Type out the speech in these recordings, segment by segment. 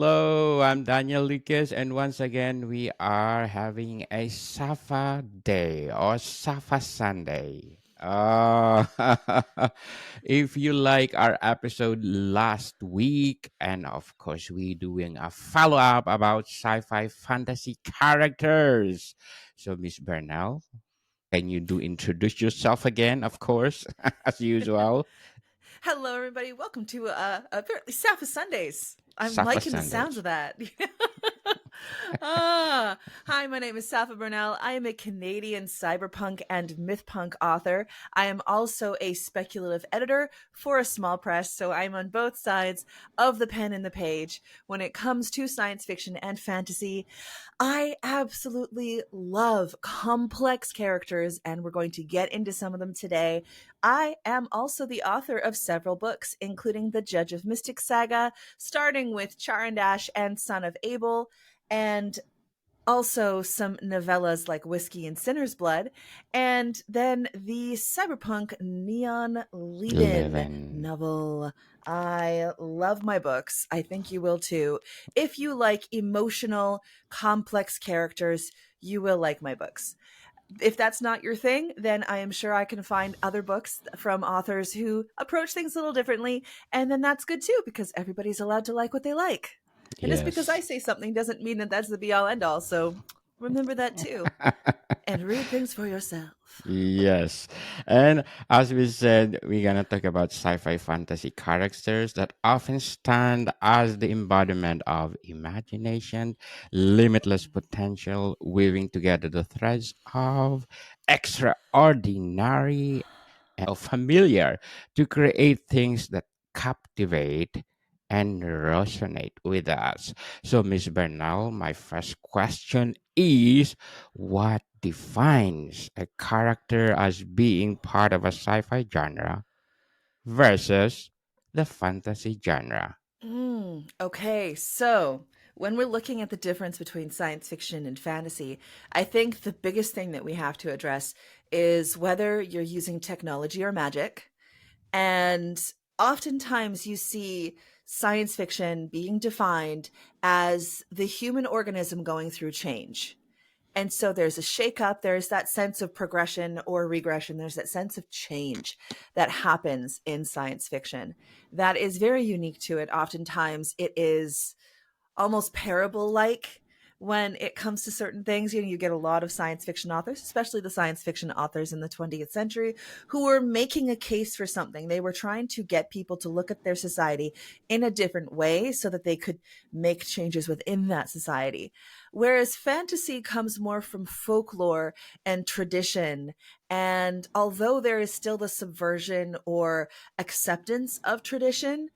Hello, I'm Daniel Lucas, and once again, we are having a Safa day or Safa Sunday. If you like our episode last week, and of course, we doing a follow up about sci-fi fantasy characters. So, Miss Bernal, can you do introduce yourself again? Of course, as usual. Hello, everybody. Welcome to apparently Safa Sundays. I'm Safa liking the sounds Sundays. of that. Hi, my name is Safa Bernal. I am a Canadian cyberpunk and mythpunk author. I am also a speculative editor for a small press, so I'm on both sides of the pen and the page when it comes to science fiction and fantasy. I absolutely love complex characters, and we're going to get into some of them today. I am also the author of several books, including the Judge of Mystic saga, starting with Charandash and Son of Abel, and also some novellas like Whiskey and Sinner's Blood, and then the cyberpunk Neon Leben 11. novel. I love my books. I think you will too. If you like emotional, complex characters, you will like my books. If that's not your thing, then I am sure I can find other books from authors who approach things a little differently. And then that's good too, because everybody's allowed to like what they like. And just because I Yes. say something doesn't mean that that's the be all end all. So remember that too. And read things for yourself. Yes. And as we said, we're going to talk about sci fi fantasy characters that often stand as the embodiment of imagination, limitless potential, weaving together the threads of extraordinary and familiar to create things that captivate and resonate with us. So, Miss Bernal, my first question is, what defines a character as being part of a sci fi genre versus the fantasy genre? Okay, so when we're looking at the difference between science fiction and fantasy, I think the biggest thing that we have to address is whether you're using technology or magic. And oftentimes you see science fiction being defined as the human organism going through change. And so there's a shakeup, there's that sense of progression or regression, there's that sense of change that happens in science fiction that is very unique to it. Oftentimes it is almost parable like when it comes to certain things. You get a lot of science fiction authors, especially the science fiction authors in the 20th century, who were making a case for something. They were trying to get people to look at their society in a different way so that they could make changes within that society. Whereas fantasy comes more from folklore and tradition. And although there is still the subversion or acceptance of tradition,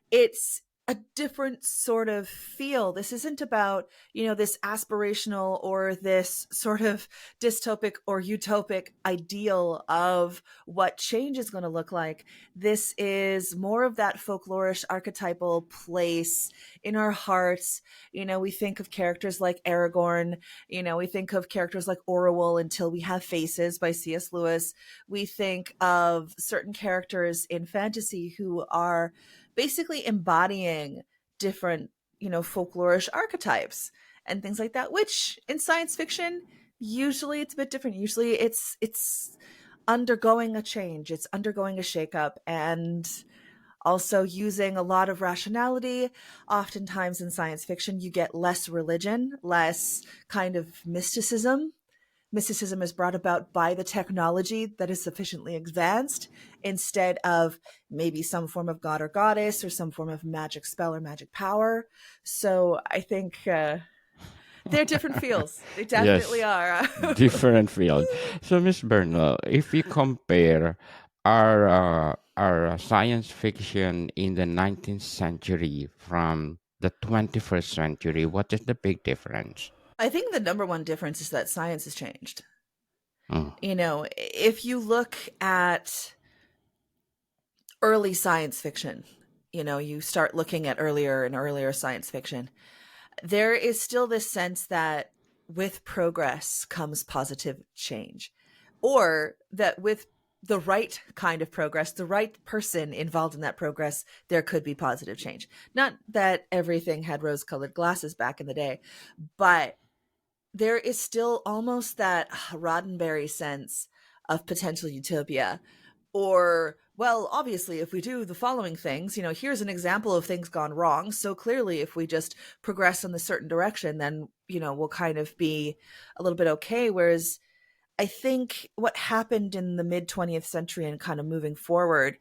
it's a different sort of feel. This isn't about, this aspirational or this sort of dystopic or utopic ideal of what change is going to look like. This is more of that folklorish archetypal place in our hearts. We think of characters like Aragorn, we think of characters like Orual Until We Have Faces by C.S. Lewis. We think of certain characters in fantasy who are basically embodying different, folklorish archetypes and things like that, which in science fiction, usually it's a bit different. Usually it's undergoing a change, it's undergoing a shakeup, and also using a lot of rationality. Oftentimes in science fiction, you get less religion, less kind of mysticism. Mysticism is brought about by the technology that is sufficiently advanced instead of maybe some form of god or goddess or some form of magic spell or magic power. So I think they're different fields. They definitely Yes, are. different field. So, Miss Bernal, if we compare our science fiction in the 19th century from the 21st century, what is the big difference? I think the number one difference is that science has changed. Mm, If you look at early science fiction, you start looking at earlier and earlier science fiction, there is still this sense that with progress comes positive change, or that with the right kind of progress, the right person involved in that progress, there could be positive change. Not that everything had rose colored glasses back in the day, but there is still almost that Roddenberry sense of potential utopia. Or, well, obviously, if we do the following things, here's an example of things gone wrong. So clearly, if we just progress in a certain direction, then, we'll kind of be a little bit okay. Whereas I think what happened in the mid 20th century and kind of moving forward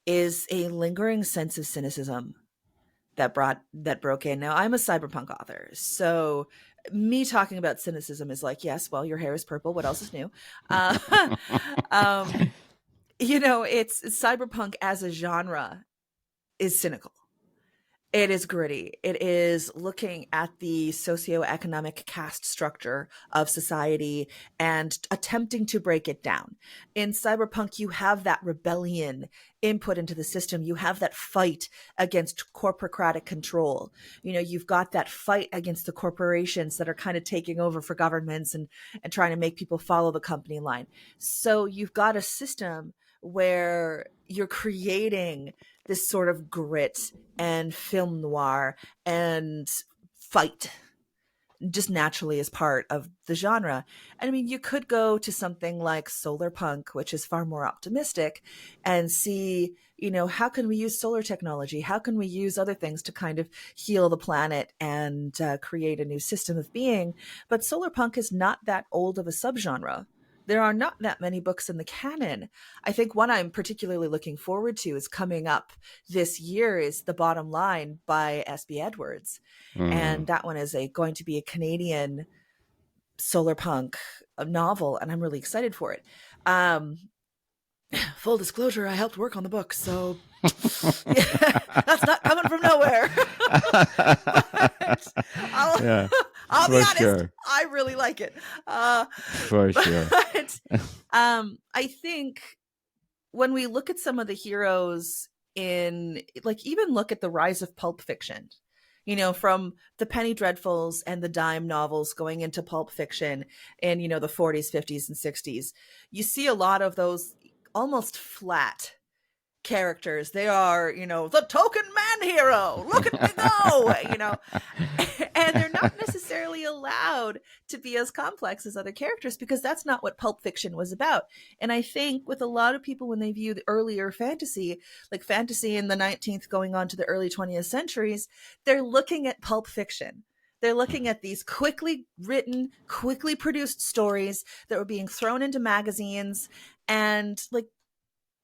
is a lingering sense of cynicism that broke in. Now, I'm a cyberpunk author, so me talking about cynicism is like, yes, well, your hair is purple. What else is new? Uh, um, it's cyberpunk as a genre is cynical. It is gritty. It is looking at the socioeconomic caste structure of society and attempting to break it down. In cyberpunk, you have that rebellion input into the system. You have that fight against corporocratic control. You've got that fight against the corporations that are kind of taking over for governments and trying to make people follow the company line. So you've got a system where you're creating this sort of grit and film noir and fight just naturally as part of the genre. And I mean, you could go to something like solar punk, which is far more optimistic, and see, how can we use solar technology? How can we use other things to kind of heal the planet and create a new system of being? But solar punk is not that old of a subgenre. There are not that many books in the canon. I think one I'm particularly looking forward to is coming up this year is The Bottom Line by S.B. Edwards. Mm. And that one is going to be a Canadian solar punk novel, and I'm really excited for it. Full disclosure, I helped work on the book, so yeah, that's not coming from nowhere. But I'll, Yeah, I'll be for honest, sure. I really like it. For sure. But I think when we look at some of the heroes in, like, even look at the rise of pulp fiction, from the Penny Dreadfuls and the dime novels going into pulp fiction in, the 40s, 50s, and 60s, you see a lot of those almost flat characters. They are, the token man hero. Look at me go, and they're not necessarily allowed to be as complex as other characters because that's not what pulp fiction was about. And I think with a lot of people, when they view the earlier fantasy, like fantasy in the 19th going on to the early 20th centuries, they're looking at pulp fiction. They're looking at these quickly written, quickly produced stories that were being thrown into magazines, and like,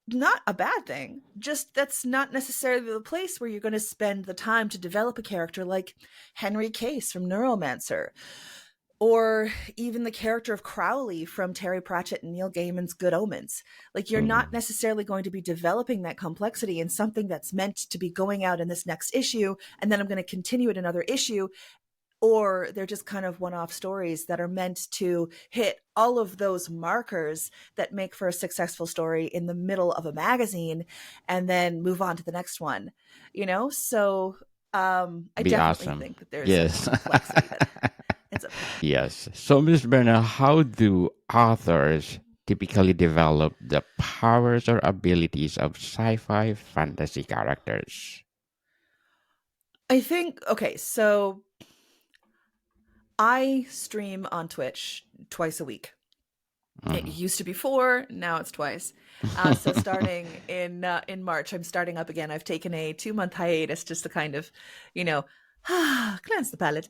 not a bad thing. Just that's not necessarily the place where you're going to spend the time to develop a character like Henry Case from Neuromancer, or even the character of Crowley from Terry Pratchett and Neil Gaiman's Good Omens. Like, you're not Mm. necessarily going to be developing that complexity in something that's meant to be going out in this next issue, and then I'm going to continue it another issue. Or they're just kind of one-off stories that are meant to hit all of those markers that make for a successful story in the middle of a magazine and then move on to the next one. So I Be definitely awesome. think that there's a Yes. complexity that ends up. Yes. So, Miss Berna, how do authors typically develop the powers or abilities of sci-fi fantasy characters? I think, okay, so I stream on Twitch twice a week. It Mhm. used to be four, now it's twice. So starting in March, I'm starting up again. I've taken a 2-month hiatus just to kind of, you know, cleanse the palate.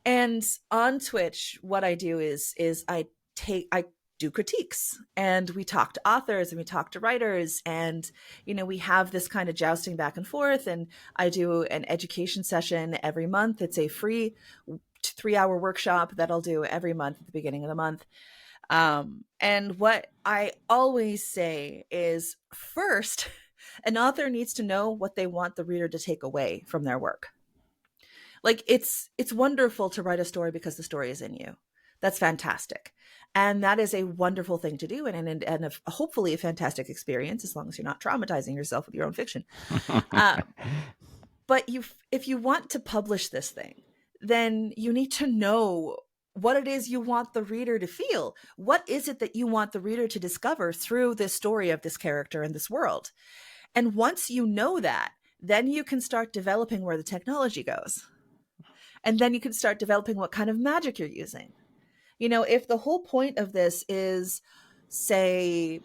And on Twitch, what I do is I do critiques, and we talk to authors and we talk to writers, and we have this kind of jousting back and forth. And I do an education session every month. It's a free 3-hour workshop that I'll do every month at the beginning of the month. And what I always say is, first, an author needs to know what they want the reader to take away from their work. Like, it's wonderful to write a story because the story is in you. That's fantastic. And that is a wonderful thing to do, and hopefully a fantastic experience, as long as you're not traumatizing yourself with your own fiction. But if you want to publish this thing, then you need to know what it is you want the reader to feel. What is it that you want the reader to discover through this story of this character in this world? And once you know that, then you can start developing where the technology goes. And then you can start developing what kind of magic you're using. If the whole point of this is, say,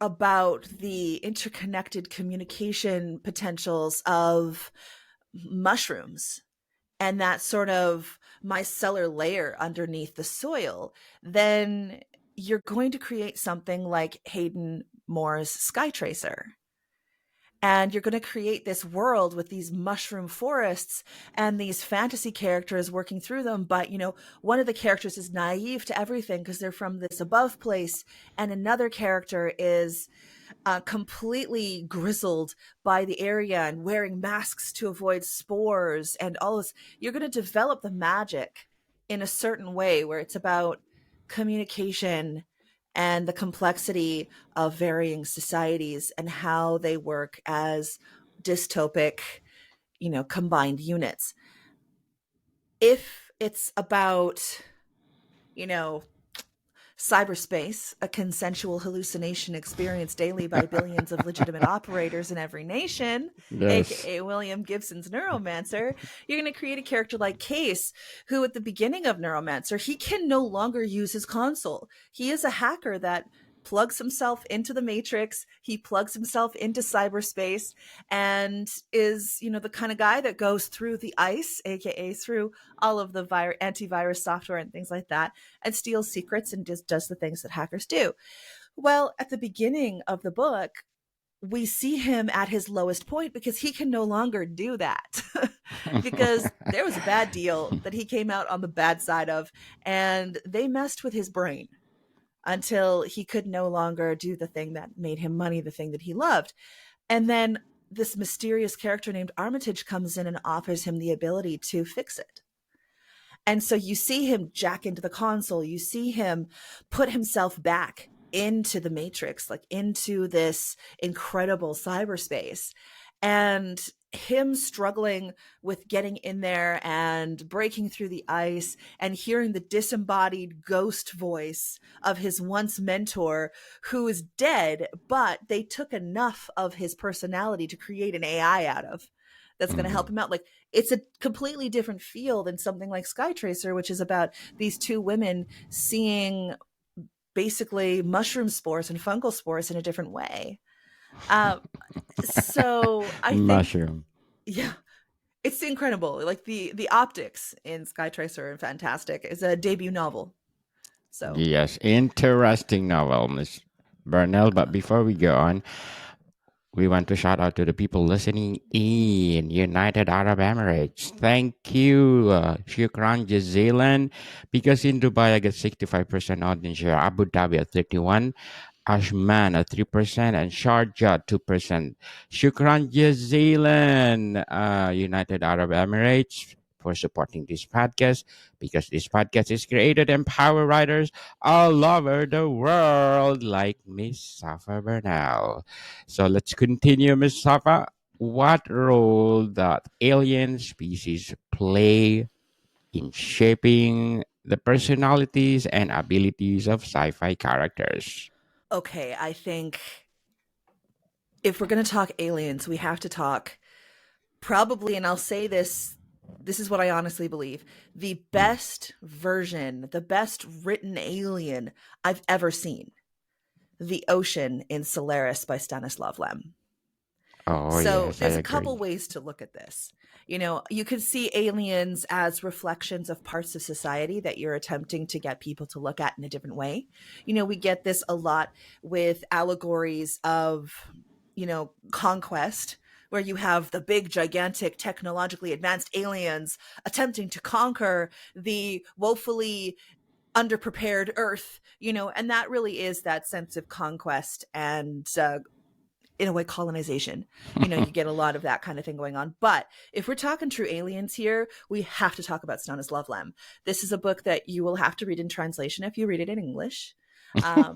about the interconnected communication potentials of mushrooms and that sort of micellar layer underneath the soil, then you're going to create something like Hayden Moore's Sky Tracer. And you're going to create this world with these mushroom forests and these fantasy characters working through them. But, one of the characters is naive to everything because they're from this above place. And another character is completely grizzled by the area and wearing masks to avoid spores and all this. You're going to develop the magic in a certain way where it's about communication and the complexity of varying societies and how they work as dystopic, combined units. If it's about, you know, cyberspace, a consensual hallucination experienced daily by billions of legitimate operators in every nation, Yes. aka William Gibson's Neuromancer, you're going to create a character like Case, who at the beginning of Neuromancer, he can no longer use his console. He is a hacker that plugs himself into the matrix, he plugs himself into cyberspace, and is, the kind of guy that goes through the ice, aka through all of the antivirus software and things like that, and steals secrets and just does the things that hackers do. Well, at the beginning of the book, we see him at his lowest point because he can no longer do that. Because there was a bad deal that he came out on the bad side of, and they messed with his brain until he could no longer do the thing that made him money, the thing that he loved. And then this mysterious character named Armitage comes in and offers him the ability to fix it. And so you see him jack into the console, you see him put himself back into the matrix, like into this incredible cyberspace. And him struggling with getting in there and breaking through the ice and hearing the disembodied ghost voice of his once mentor who is dead, but they took enough of his personality to create an AI out of that's going to help Mhm. him out. Like, it's a completely different feel than something like Sky Tracer, which is about these two women seeing basically mushroom spores and fungal spores in a different way. Um, so I think, Mushroom. yeah, it's incredible. Like the optics in Sky Tracer are fantastic. It's a debut novel. So, Yes, interesting novel, Miss Burnell. But before we go on, we want to shout out to the people listening in United Arab Emirates. Thank you, Shukran Jazilan. Because in Dubai, I get 65% audience share. Abu Dhabi at 31. Ashman at 3% and Sharjah 2%. Shukran Jazilan, United Arab Emirates, for supporting this podcast because this podcast is created and empower writers all over the world like Miss Safa Bernal. So let's continue, Miss Safa. What role that alien species play in shaping the personalities and abilities of sci-fi characters? okay, I think if we're going to talk aliens, we have to talk probably, and I'll say this is what I honestly believe, the best version, the best written alien I've ever seen. The Ocean in Solaris by Stanislav Lem. Oh, So yes, I there's a couple agree. ways to look at this. You could see aliens as reflections of parts of society that you're attempting to get people to look at in a different way. We get this a lot with allegories of, conquest, where you have the big, gigantic, technologically advanced aliens attempting to conquer the woefully underprepared Earth, and that really is that sense of conquest and in a way colonization. You get a lot of that kind of thing going on. But if we're talking true aliens here, we have to talk about Stanislav Lem. This is a book that you will have to read in translation if you read it in English. um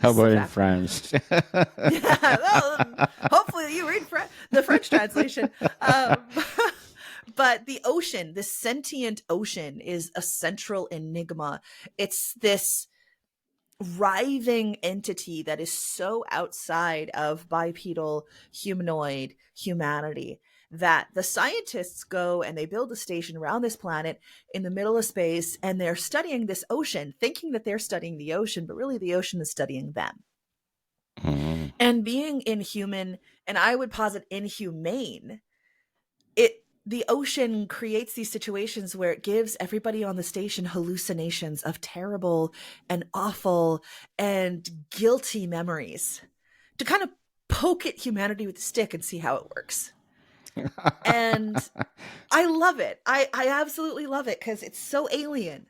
How this is a about in fact. France? Yeah, well, hopefully you read the French translation. um But the ocean, this sentient ocean, is a central enigma. It's this writhing entity that is so outside of bipedal humanoid humanity that the scientists go and they build a station around this planet in the middle of space, and they're studying this ocean, thinking that they're studying the ocean, but really the ocean is studying them. Mm. And being inhuman, and I would posit inhumane, it the ocean creates these situations where it gives everybody on the station hallucinations of terrible and awful and guilty memories to kind of poke at humanity with a stick and see how it works. And I love it. I absolutely love it because it's so alien.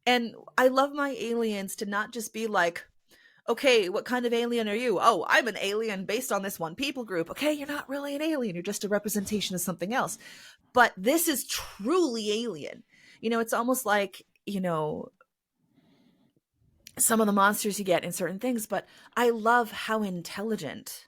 And I love my aliens to not just be like, okay, what kind of alien are you? Oh, I'm an alien based on this one people group. Okay, you're not really an alien. You're just a representation of something else. But this is truly alien. It's almost like, some of the monsters you get in certain things, but I love how intelligent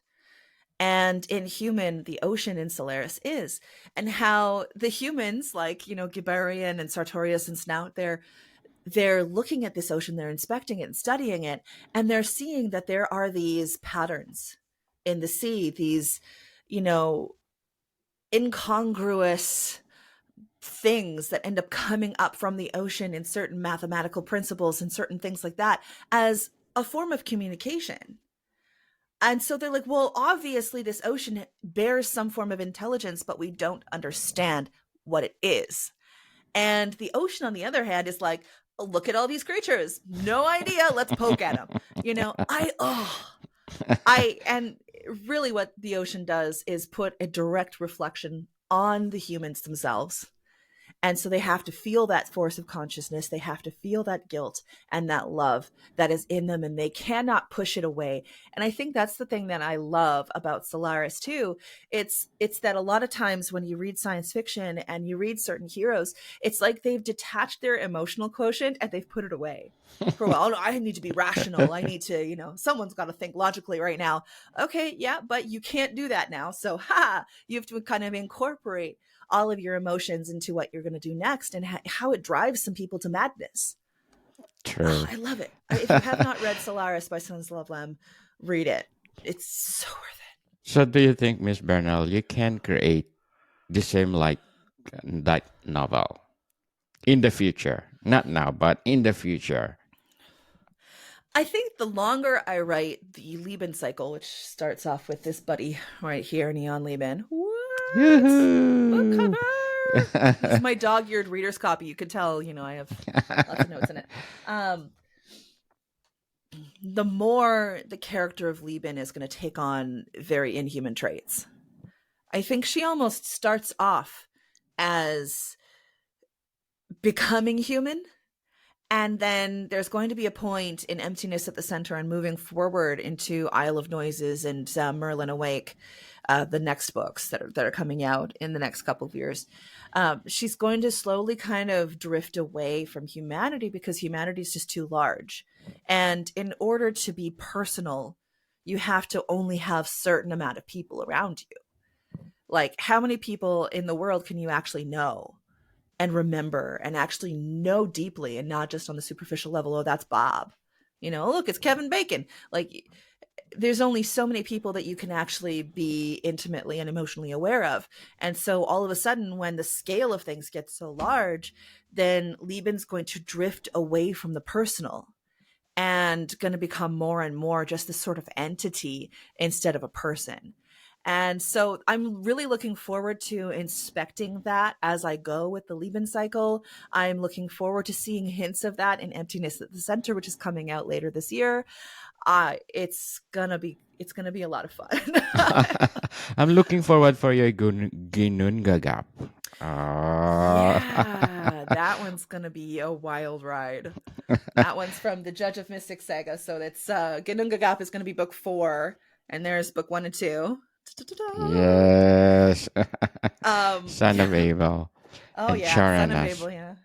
and inhuman the ocean in Solaris is, and how the humans, like, Gibarian and Sartorius and Snout, they're looking at this ocean, they're inspecting it and studying it, and they're seeing that there are these patterns in the sea, these, you know, incongruous things that end up coming up from the ocean in certain mathematical principles and certain things like that as a form of communication. And so they're like, well, obviously this ocean bears some form of intelligence, but we don't understand what it is. And the ocean, on the other hand, is like, oh, look at all these creatures. No idea. Let's poke at them. And really what the ocean does is put a direct reflection on the humans themselves. And so they have to feel that force of consciousness. They have to feel that guilt and that love that is in them, and they cannot push it away. And I think that's the thing that I love about Solaris too. It's that a lot of times when you read science fiction and you read certain heroes, it's like they've detached their emotional quotient and they've put it away for a while. Oh, no, I need to be rational. I need to, someone's got to think logically right now. Okay, yeah, but you can't do that now. So, you have to kind of incorporate all of your emotions into what you're going to do next, and how it drives some people to madness. Oh, True. I love it. If you have not read Solaris by Sons Love Lem, read it. It's so worth So, do you think, Miss Bernal, you can create the same like that novel in the future? Not now, but in the future. it. I think the longer I write the Lieben cycle, which starts off with this buddy right here, Neon Lieben. What? Book Yoo-hoo! cover! He's my dog-eared reader's copy. You could tell, I have lots of notes in it. The more the character of Lieben is going to take on very inhuman traits. I think she almost starts off as becoming human, and then there's going to be a point in Emptiness at the Center and moving forward into Isle of Noises and Merlin Awake, the next books that are coming out in the next couple of years. She's going to slowly kind of drift away from humanity because humanity is just too large. And in order to be personal, you have to only have certain amount of people around you. Like, how many people in the world can you actually know and remember and actually know deeply, and not just on the superficial level? Oh, that's Bob. Look, it's Kevin Bacon. Like, there's only so many people that you can actually be intimately and emotionally aware of. And so all of a sudden, when the scale of things gets so large, then Lieben's going to drift away from the personal and going to become more and more just this sort of entity instead of a person. And so I'm really looking forward to inspecting that as I go with the Lieben cycle. I'm looking forward to seeing hints of that in Emptiness at the Center, which is coming out later this year. It's gonna be a lot of fun. I'm looking forward for your Ginungagap. Uh, Yeah, that one's gonna be a wild ride. That one's from the Judge of Mystic saga, so that's Ginungagap is gonna be book 4, and there's book 1 and 2. yes. Son of Yeah. Abel Oh and yeah, Son of Charanas. Abel. Yeah.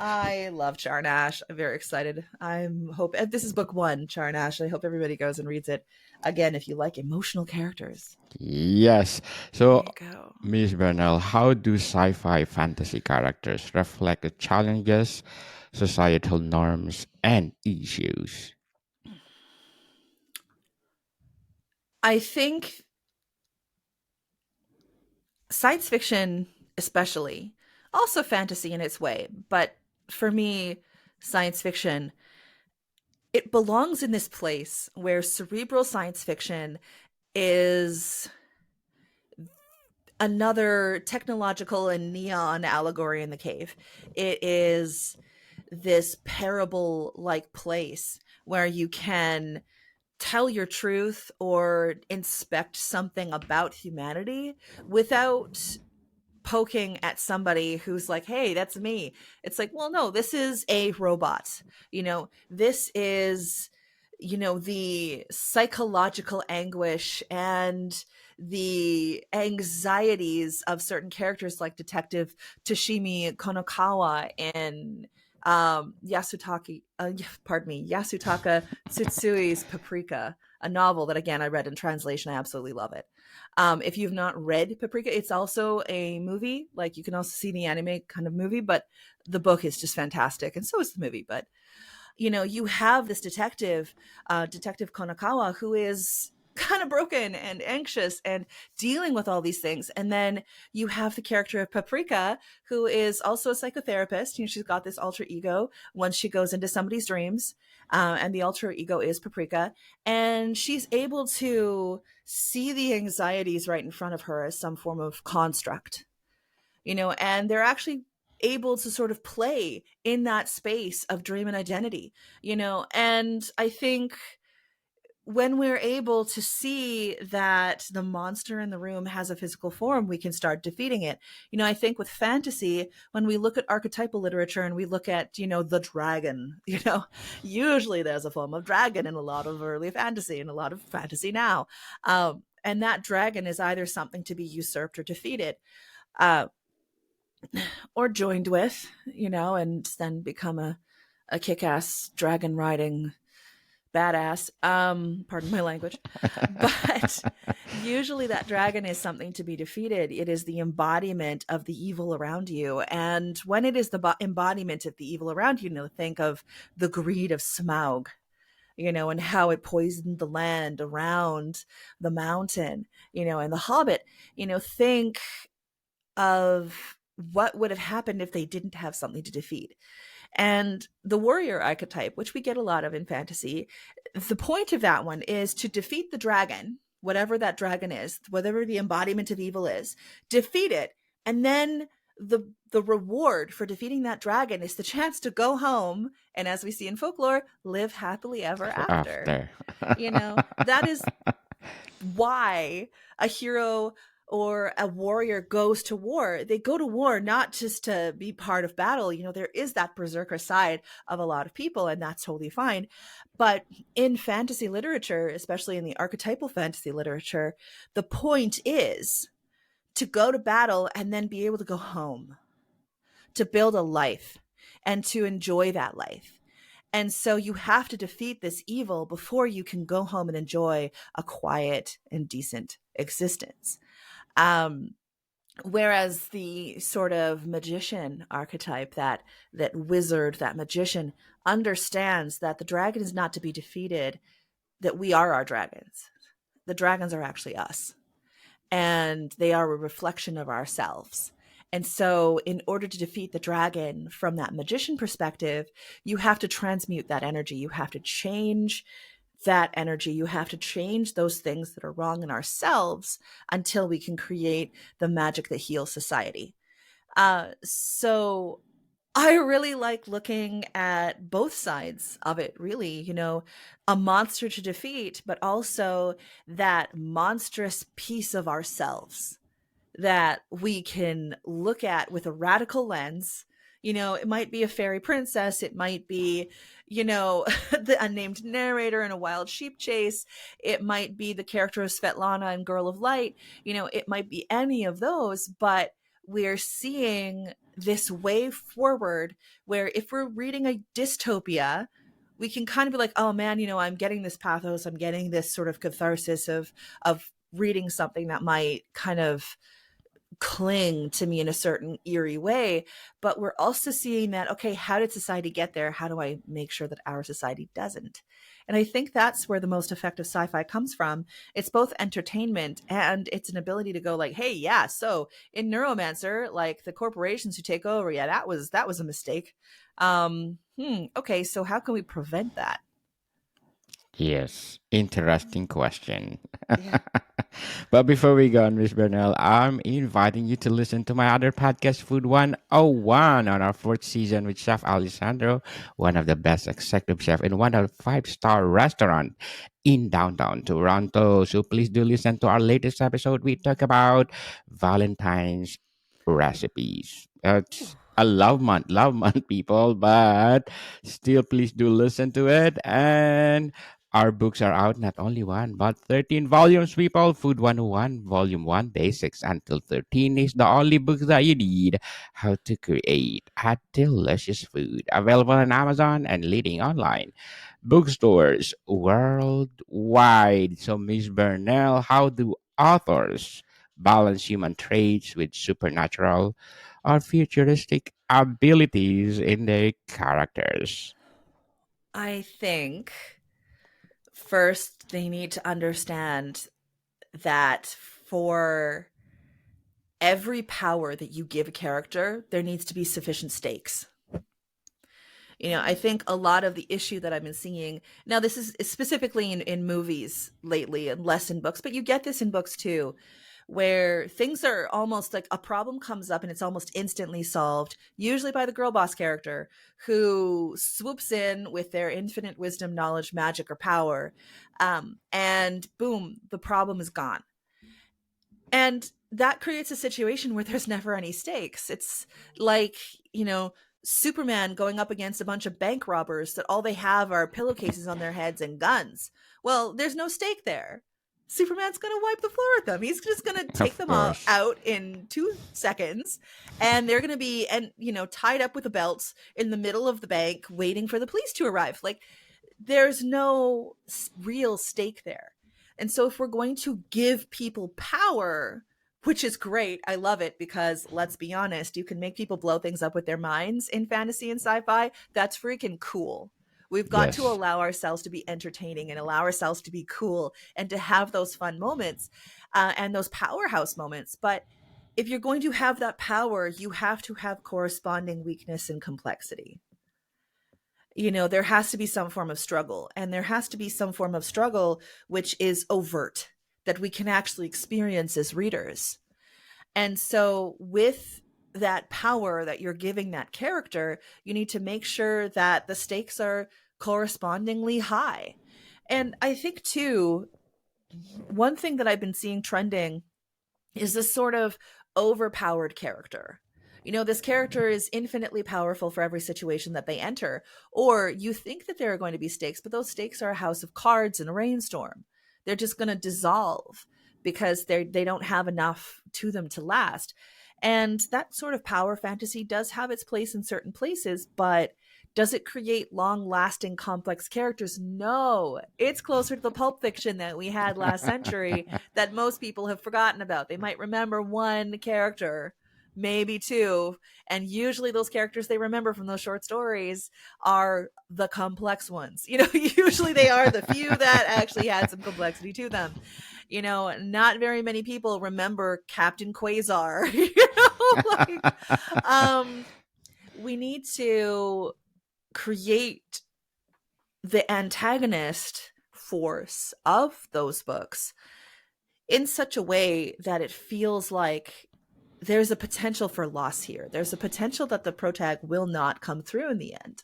I love Charnash. I'm very excited. I'm hope this is book one, Charnash. I hope everybody goes and reads it. Again, if you like emotional characters. Yes. There So, you go. Miss Bernal, how do sci-fi fantasy characters reflect the challenges, societal norms, and issues? I think science fiction, especially, also fantasy in its way, but for me, science fiction, it belongs in this place where cerebral science fiction is another technological and neon allegory in the cave. It is this parable like place where you can tell your truth or inspect something about humanity without poking at somebody who's like, hey, that's me. It's like, well, no, this is a robot. This is, the psychological anguish and the anxieties of certain characters like Detective Toshimi Konokawa and Yasutaka Tsutsui's Paprika, a novel that again I read in translation. I absolutely love it. If you've not read Paprika, it's also a movie. Like you can also see the anime kind of movie, but the book is just fantastic, and so is the movie. But you have this Detective Konakawa, who is kind of broken and anxious and dealing with all these things. And then you have the character of Paprika, who is also a psychotherapist. She's got this alter ego once she goes into somebody's dreams. And the alter ego is Paprika. And she's able to see the anxieties right in front of her as some form of construct, and they're actually able to sort of play in that space of dream and identity, and I think when we're able to see that the monster in the room has a physical form, we can start defeating it. I think with fantasy, when we look at archetypal literature and we look at, the dragon, usually there's a form of dragon in a lot of early fantasy and a lot of fantasy now. And that dragon is either something to be usurped or defeated. Uh, or joined with, and then become a kick-ass dragon riding badass. Pardon my language. But usually that dragon is something to be defeated. It is the embodiment of the evil around you. And when it is the embodiment of the evil around you, think of the greed of Smaug, and how it poisoned the land around the mountain, and the Hobbit, think of what would have happened if they didn't have something to defeat. And the warrior archetype, which we get a lot of in fantasy, the point of that one is to defeat the dragon, whatever that dragon is, whatever the embodiment of evil is, defeat it. And then the reward for defeating that dragon is the chance to go home and, as we see in folklore, live happily ever after. After. That is why a hero or a warrior goes to war. They go to war not just to be part of battle. There is that berserker side of a lot of people, and that's totally fine. But in fantasy literature, especially in the archetypal fantasy literature, the point is to go to battle and then be able to go home, to build a life and to enjoy that life. And so you have to defeat this evil before you can go home and enjoy a quiet and decent existence. Um, Whereas the sort of magician archetype, that wizard, that magician, understands that the dragon is not to be defeated, that we are our dragons. The dragons are actually us, and they are a reflection of ourselves. And so, in order to defeat the dragon from that magician perspective, you have to transmute that energy. You have to change that energy. You have to change those things that are wrong in ourselves until we can create the magic that heals society. So I really like looking at both sides of it, really, a monster to defeat, but also that monstrous piece of ourselves that we can look at with a radical lens. It might be a fairy princess. It might be, the unnamed narrator in a wild sheep chase. It might be the character of Svetlana in Girl of Light. It might be any of those, but we're seeing this way forward where if we're reading a dystopia, we can kind of be like, oh man, I'm getting this pathos, I'm getting this sort of catharsis of reading something that might kind of cling to me in a certain eerie way. But we're also seeing that, okay, how did society get there? How do I make sure that our society doesn't? And I think that's where the most effective sci-fi comes from. It's both entertainment and it's an ability to go like, hey, yeah, so in Neuromancer, like the corporations who take over, yeah, that was a mistake. Okay, so how can we prevent that? Yes, interesting question. Yeah. But before we go on, Miss Bernal, I'm inviting you to listen to my other podcast, Food 101, on our fourth season with Chef Alessandro, one of the best executive chef in one of the five-star restaurant in downtown Toronto. So please do listen to our latest episode. We talk about Valentine's recipes. It's a love month, people, but still, please do listen to it. And our books are out, not only one, but 13 volumes, people. Food 101, Volume 1, Basics until 13 is the only book that you need. How to create a delicious food. Available on Amazon and leading online bookstores worldwide. So, Miss Burnell, how do authors balance human traits with supernatural or futuristic abilities in their characters? I think first they need to understand that for every power that you give a character, there needs to be sufficient stakes. I think a lot of the issue that I've been seeing now, this is specifically in movies lately and less in books, but you get this in books too, where things are almost like a problem comes up and it's almost instantly solved, usually by the girl boss character who swoops in with their infinite wisdom, knowledge, magic, or power. And boom, the problem is gone. And that creates a situation where there's never any stakes. It's like, you know, Superman going up against a bunch of bank robbers that all they have are pillowcases on their heads and guns. Well, there's no stake there. Superman's going to wipe the floor with them. He's just going to take Of them all course. out in 2 seconds, and they're going to be tied up with a belt in the middle of the bank waiting for the police to arrive. Like, there's no real stake there. And so if we're going to give people power, which is great, I love it, because let's be honest, you can make people blow things up with their minds in fantasy and sci-fi. That's freaking cool. We've got to Yes. allow ourselves to be entertaining and allow ourselves to be cool and to have those fun moments and those powerhouse moments. But if you're going to have that power, you have to have corresponding weakness and complexity. There has to be some form of struggle, and there has to be some form of struggle which is overt, that we can actually experience as readers. And so with that power that you're giving that character, you need to make sure that the stakes are correspondingly high. And I think too, one thing that I've been seeing trending is this sort of overpowered character. This character is infinitely powerful for every situation that they enter. Or you think that there are going to be stakes, but those stakes are a house of cards and a rainstorm. They're just going to dissolve because they don't have enough to them to last. And that sort of power fantasy does have its place in certain places, but does it create long lasting complex characters? No. It's closer to the pulp fiction that we had last century that most people have forgotten about. They might remember one character, maybe two, and usually those characters they remember from those short stories are the complex ones. Usually they are the few that actually had some complexity to them. Not very many people remember Captain Quasar. Like, um, we need to create the antagonist force of those books in such a way that it feels like there's a potential for loss here. There's a potential that the protag will not come through in the end,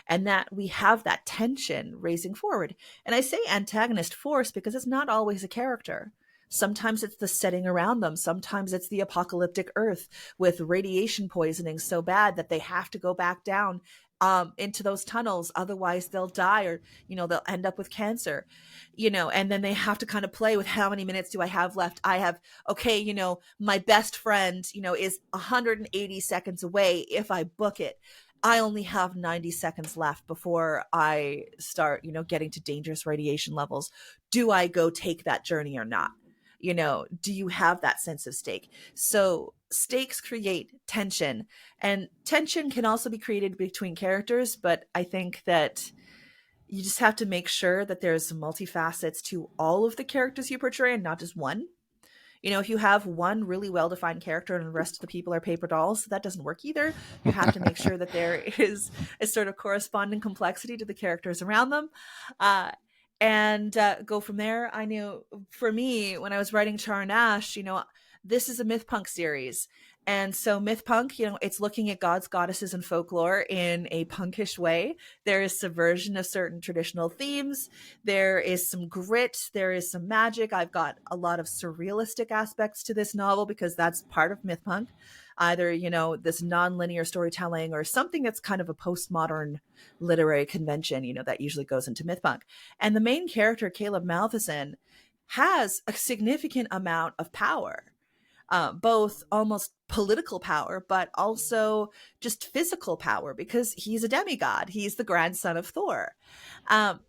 and that we have that tension raising forward. And I say antagonist force because it's not always a character. Sometimes it's the setting around them. Sometimes it's the apocalyptic Earth with radiation poisoning so bad that they have to go back down into those tunnels, otherwise they'll die, or they'll end up with cancer. And then they have to kind of play with how many minutes do I have left. I have, okay, my best friend is 180 seconds away. If I book it, I only have 90 seconds left before I start getting to dangerous radiation levels. Do I go take that journey or not? Do you have that sense of stake? So stakes create tension, and tension can also be created between characters, but I think that you just have to make sure that there's multifacets to all of the characters you portray and not just one. If you have one really well defined character and the rest of the people are paper dolls, that doesn't work either. You have to make sure that there is a sort of corresponding complexity to the characters around them. Uh, and go from there. I knew for me, when I was writing Char Nash, this is a myth punk series. And so myth punk, it's looking at gods, goddesses, and folklore in a punkish way. There is subversion of certain traditional themes. There is some grit. There is some magic. I've got a lot of surrealistic aspects to this novel because that's part of myth punk. Either, this non-linear storytelling or something that's kind of a postmodern literary convention, that usually goes into myth punk. And the main character, Caleb Malthison, has a significant amount of power, both almost political power, but also just physical power because he's a demigod. He's the grandson of Thor. Um,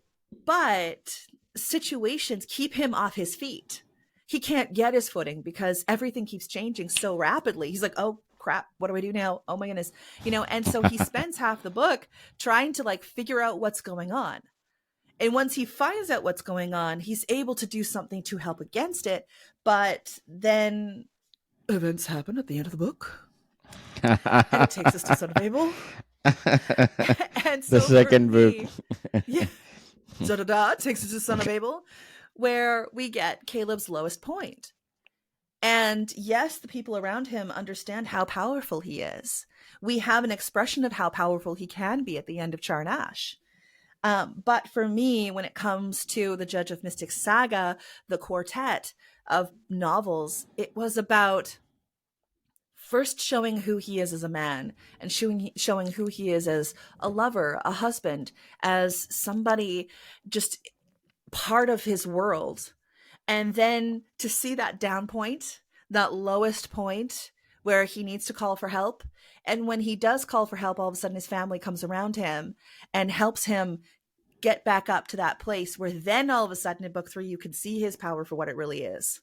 but situations keep him off his feet. He can't get his footing because everything keeps changing so rapidly. He's like, oh, crap, what do I do now? Oh my goodness. And so he spends half the book trying to figure out what's going on. And once he finds out what's going on, he's able to do something to help against it. But then events happen at the end of the book, and it takes us to Son of Abel. And The so for second book. me, yeah, takes us to Son of Abel, where we get Caleb's lowest point. And yes, the people around him understand how powerful he is. We have an expression of how powerful he can be at the end of Charnash. But for me, when it comes to the Judge of Mystic Saga, the quartet of novels, it was about first showing who he is as a man, and showing who he is as a lover, a husband, as somebody just part of his world. And then to see that down point, that lowest point where he needs to call for help. And when he does call for help, all of a sudden his family comes around him and helps him get back up to that place where then all of a sudden in book 3 you can see his power for what it really is.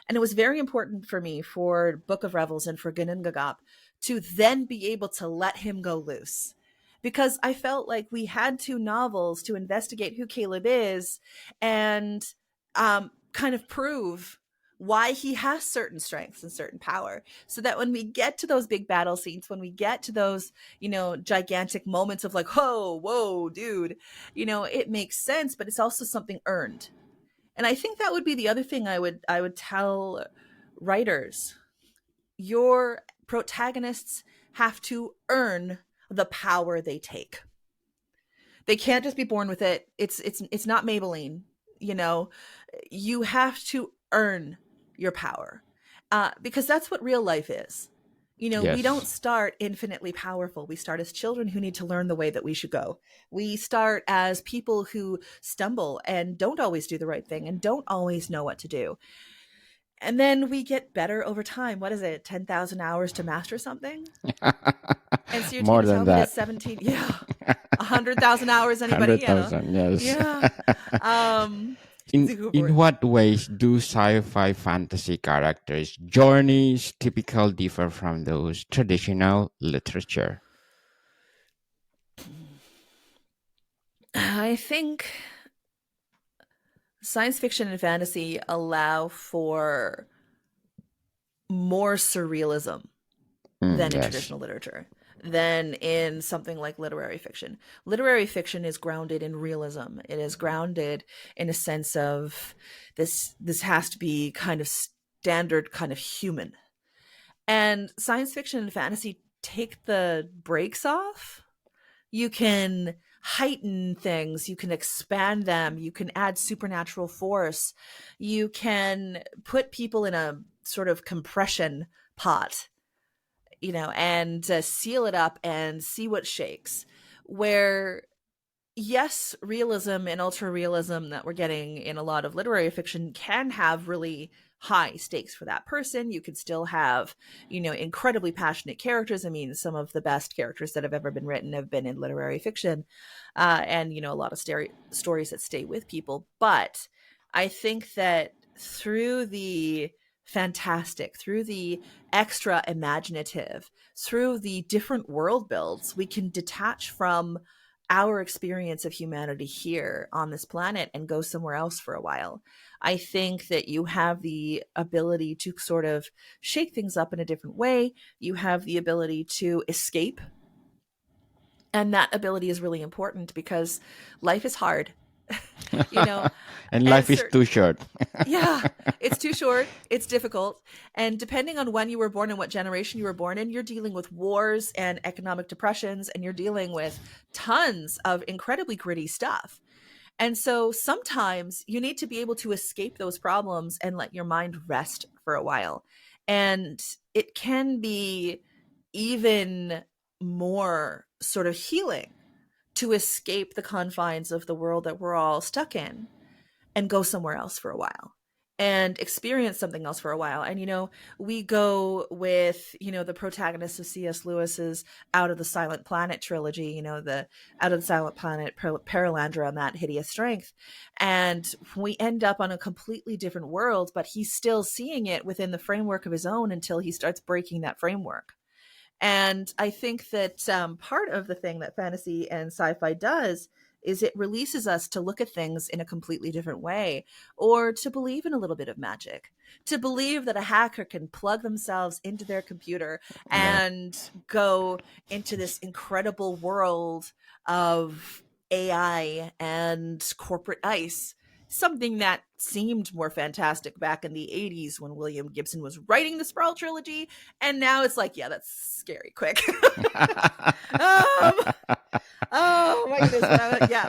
And it was very important for me, for Book of Revels and for Gunungagap, to then be able to let him go loose, because I felt like we had 2 novels to investigate who Caleb is and kind of prove why he has certain strengths and certain power, so that when we get to those big battle scenes, when we get to those gigantic moments of like, whoa dude, it makes sense, but it's also something earned. And I think that would be the other thing I would tell writers. Your protagonists have to earn the power they take. They can't just be born with it. It's not Maybelline. You have to earn your power, because that's what real life is. We don't Yes. start infinitely powerful. We start as children who need to learn the way that we should go. We start as people who stumble and don't always do the right thing and don't always know what to do. And then we get better over time. What is it? 10,000 hours to master something? And so you're More to tell than me that. that 17, yeah, 100,000 hours, anybody, 100,000, yes. yeah. Um, go for In it. what ways do sci-fi fantasy characters' journeys typically differ from those traditional literature? I think science fiction and fantasy allow for more surrealism than in Yes. traditional literature, than in something like literary fiction. Literary fiction is grounded in realism. It is grounded in a sense of this has to be kind of standard, kind of human. And science fiction and fantasy take the brakes off. You can heighten things, you can expand them, you can add supernatural force, you can put people in a sort of compression pot, and seal it up and see what shakes. where yes, realism and ultra realism that we're getting in a lot of literary fiction can have really high stakes for that person. You could still have, incredibly passionate characters. I mean, some of the best characters that have ever been written have been in literary fiction, and, a lot of stories that stay with people. But I think that through the fantastic, through the extra imaginative, through the different world builds, we can detach from our experience of humanity here on this planet and go somewhere else for a while. I think that you have the ability to sort of shake things up in a different way. You have the ability to escape. And that ability is really important because life is hard, you know, And and life is certain, too short. yeah, it's too short, it's difficult. And depending on when you were born and what generation you were born in, you're dealing with wars and economic depressions, and you're dealing with tons of incredibly gritty stuff. And so sometimes you need to be able to escape those problems and let your mind rest for a while. And it can be even more sort of healing to escape the confines of the world that we're all stuck in and go somewhere else for a while and experience something else for a while. And, we go with, the protagonist of C.S. Lewis's Out of the Silent Planet trilogy, the Out of the Silent Planet, Paralandra, and That Hideous Strength. And we end up on a completely different world, but he's still seeing it within the framework of his own until he starts breaking that framework. And I think that part of the thing that fantasy and sci-fi does is it releases us to look at things in a completely different way, or to believe in a little bit of magic, to believe that a hacker can plug themselves into their computer Yeah. and go into this incredible world of AI and corporate ice. Something that seemed more fantastic back in the 80s when William Gibson was writing the Sprawl trilogy, and now it's like, yeah, that's scary. Quick. um, oh my goodness.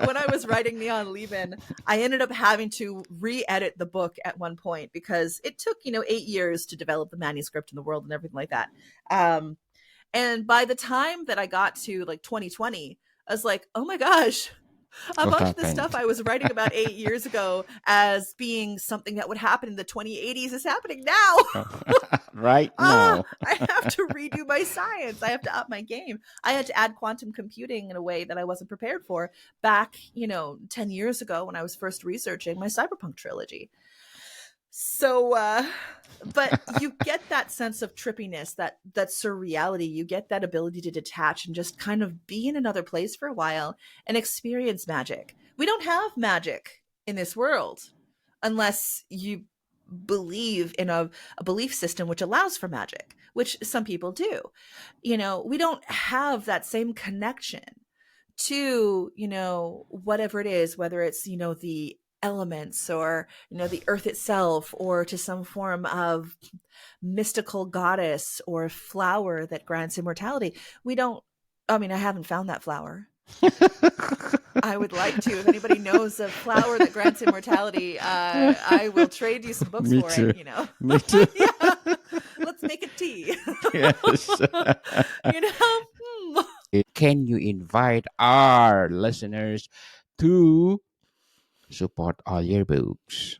When I was writing Neon Leben, I ended up having to re-edit the book at one point because it took, 8 years to develop the manuscript and the world and everything like that. Um, and by the time that I got to like 2020, I was like, oh my gosh, a What bunch of the stuff happened? I was writing about 8 years ago as being something that would happen in the 2080s is happening now. Right now. I have to redo my science. I have to up my game. I had to add quantum computing in a way that I wasn't prepared for back, 10 years ago when I was first researching my cyberpunk trilogy. So, but you get that sense of trippiness, that surreality. You get that ability to detach and just kind of be in another place for a while and experience magic. We don't have magic in this world unless you believe in a belief system which allows for magic, which some people do. We don't have that same connection to, whatever it is, whether it's, the elements or, the earth itself, or to some form of mystical goddess or flower that grants immortality. We don't, I mean, I haven't found that flower. I would like to. If anybody knows a flower that grants immortality, I will trade you some books Me for it, too. Me too. Yeah. Let's make a tea. Yes. you know? Hmm. Can you invite our listeners to support all your books?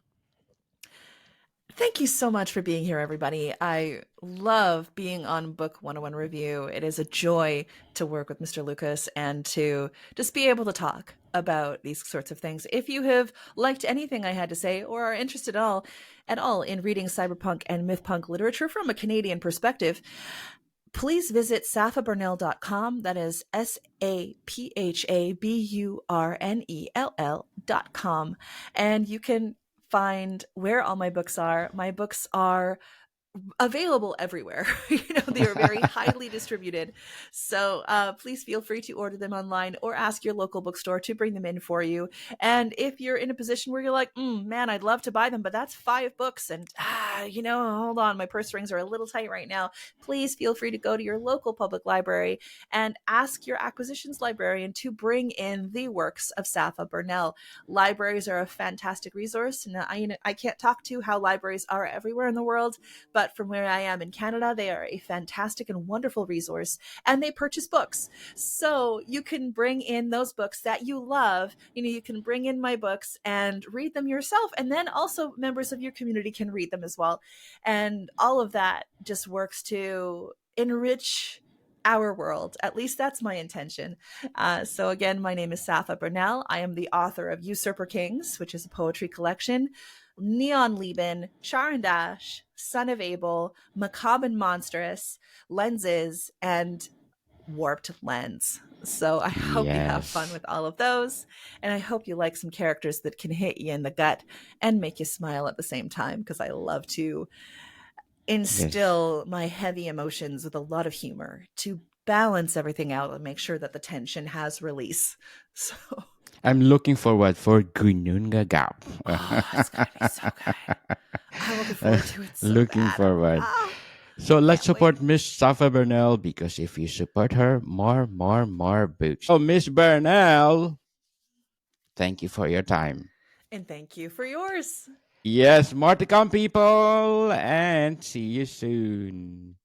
Thank you so much for being here, everybody. I love being on Book 101 Review. It is a joy to work with Mr. Lucas and to just be able to talk about these sorts of things. If you have liked anything I had to say or are interested at all in reading cyberpunk and mythpunk literature from a Canadian perspective, please visit saphaburnell.com. That is saphaburnell.com. And you can find where all my books are. My books are available everywhere. They are very highly distributed. So please feel free to order them online or ask your local bookstore to bring them in for you. And if you're in a position where you're like, man, I'd love to buy them, but that's 5 books. And, hold on, my purse strings are a little tight right now. Please feel free to go to your local public library and ask your acquisitions librarian to bring in the works of Safa Burnell. Libraries are a fantastic resource. And I can't talk to how libraries are everywhere in the world, but but from where I am in Canada, they are a fantastic and wonderful resource, and they purchase books. So you can bring in those books that you love. You can bring in my books and read them yourself, and then also members of your community can read them as well. And all of that just works to enrich our world. At least that's my intention. So again, my name is Safa Burnell. I am the author of Usurper Kings, which is a poetry collection, Neon Lieben, Charandash, Son of Abel, Macabre and Monstrous, Lenses, and Warped Lens. So I hope you have fun Yes. with all of those. And I hope you like some characters that can hit you in the gut and make you smile at the same time, because I love to Yes. instill my heavy emotions with a lot of humor to balance everything out and make sure that the tension has release. So, I'm looking forward for Gununga Gap. oh, it's going to be so good. I'm looking forward to it so Looking bad. forward. Ah, So let's can't wait. support Miss Safa Bernal, because if you support her, more books. So Miss Bernal, thank you for your time. And thank you for yours. Yes, more to come, people, and see you soon.